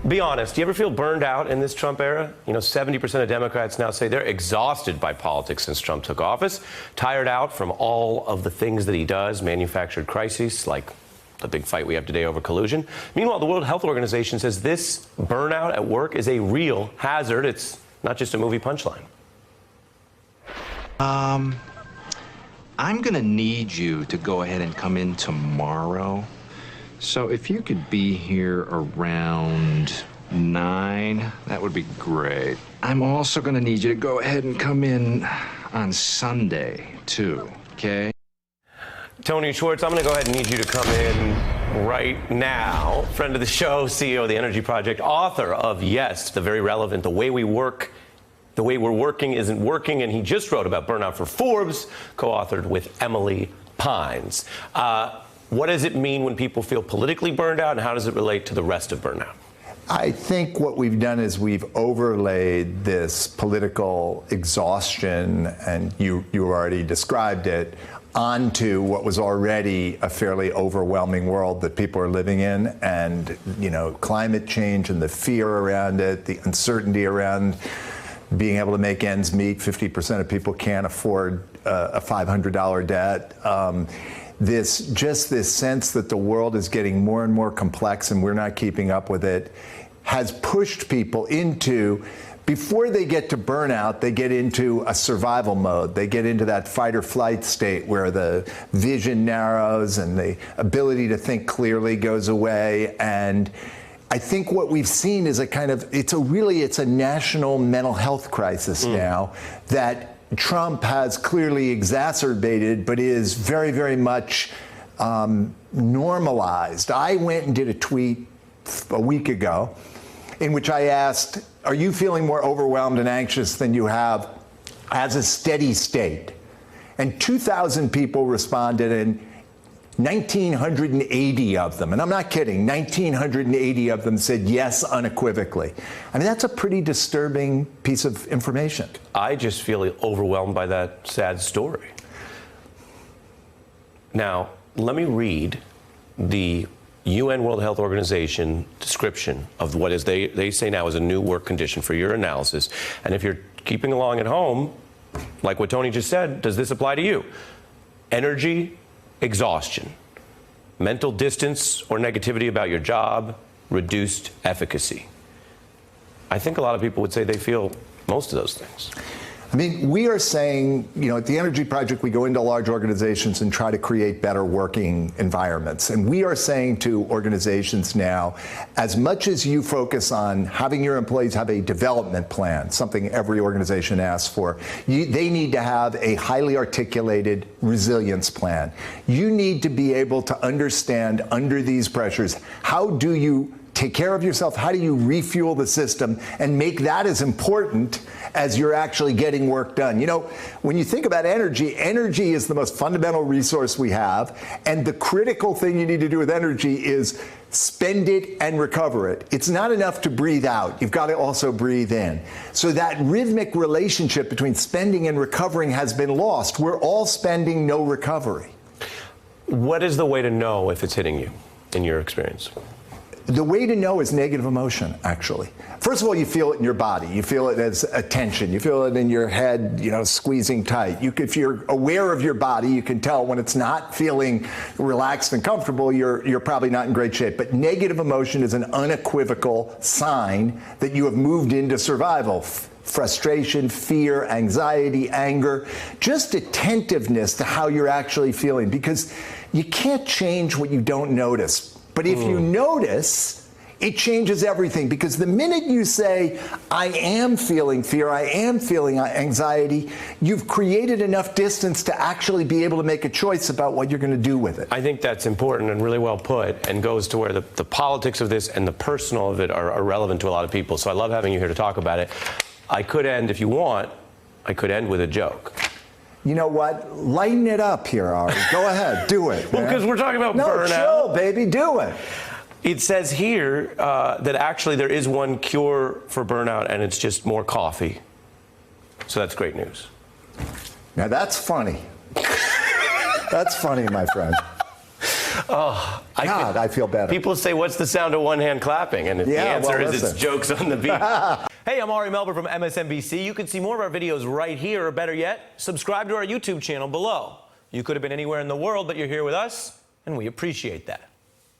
Be honest, do you ever feel burned out in this Trump era? 70% of Democrats now say they're exhausted by politics since Trump took office, tired out from all of the things that he does, manufactured crises like the big fight we have today over collusion. Meanwhile, the World Health Organization says this burnout at work is a real hazard. It's not just a movie punchline. I'm gonna need you to go ahead and come in tomorrow. So if you could be here around 9, that would be great. I'm also gonna need you to go ahead and come in on Sunday, too, okay? Tony Schwartz, I'm going to go ahead and need you to come in right now. Friend of the show, CEO of the Energy Project, author of Yes, the very relevant The Way We Work, The Way We're Working Isn't Working, and he just wrote about burnout for Forbes, co-authored with Emily Pines. What does it mean when people feel politically burned out, and how does it relate to the rest of burnout? I think what we've done is we've overlaid this political exhaustion, and you already described it, onto what was already a fairly overwhelming world that people are living in. And, climate change and the fear around it, the uncertainty around being able to make ends meet. 50% of people can't afford a $500 debt. This sense that the world is getting more and more complex and we're not keeping up with it has pushed people into, before they get to burnout, they get into a survival mode. They get into that fight or flight state where the vision narrows and the ability to think clearly goes away. And I think what we've seen is it's a national mental health crisis now that Trump has clearly exacerbated, but is very, very much normalized. I went and did a tweet a week ago in which I asked, are you feeling more overwhelmed and anxious than you have as a steady state? And 2,000 people responded, and 1,980 of them, and I'm not kidding, 1,980 of them said yes unequivocally. I mean, that's a pretty disturbing piece of information. I just feel overwhelmed by that sad story. Now, let me read the UN World Health Organization description of what is they say now is a new work condition for your analysis. And if you're keeping along at home, like what Tony just said, does this apply to you? Energy exhaustion, mental distance or negativity about your job, reduced efficacy. I think a lot of people would say they feel most of those things. I mean, we are saying, at the Energy Project, we go into large organizations and try to create better working environments. And we are saying to organizations now, as much as you focus on having your employees have a development plan, something every organization asks for, they need to have a highly articulated resilience plan. You need to be able to understand under these pressures, how do you take care of yourself? How do you refuel the system and make that as important as you're actually getting work done? When you think about energy, energy is the most fundamental resource we have. And the critical thing you need to do with energy is spend it and recover it. It's not enough to breathe out. You've got to also breathe in. So that rhythmic relationship between spending and recovering has been lost. We're all spending, no recovery. What is the way to know if it's hitting you, in your experience? The way to know is negative emotion, actually. First of all, you feel it in your body. You feel it as a tension. You feel it in your head, squeezing tight. If you're aware of your body, you can tell when it's not feeling relaxed and comfortable, you're probably not in great shape. But negative emotion is an unequivocal sign that you have moved into survival. Frustration, fear, anxiety, anger, just attentiveness to how you're actually feeling, because you can't change what you don't notice. But if you notice, it changes everything, because the minute you say, I am feeling fear, I am feeling anxiety, you've created enough distance to actually be able to make a choice about what you're going to do with it. I think that's important and really well put, and goes to where the politics of this and the personal of it are relevant to a lot of people. So I love having you here to talk about it. I could end, if you want, I could end with a joke. You know what? Lighten it up here, Ari. Go ahead, do it. Well, because we're talking about burnout. No, chill, baby, do it. It says here that actually there is one cure for burnout, and it's just more coffee. So that's great news. Now that's funny. That's funny, my friend. Oh, God, I feel better. People say, what's the sound of one hand clapping? And the Yeah, answer well, is it's listen. jokes on the beat. Hey, I'm Ari Melber from MSNBC. You can see more of our videos right here, or better yet, subscribe to our YouTube channel below. You could have been anywhere in the world, but you're here with us, and we appreciate that.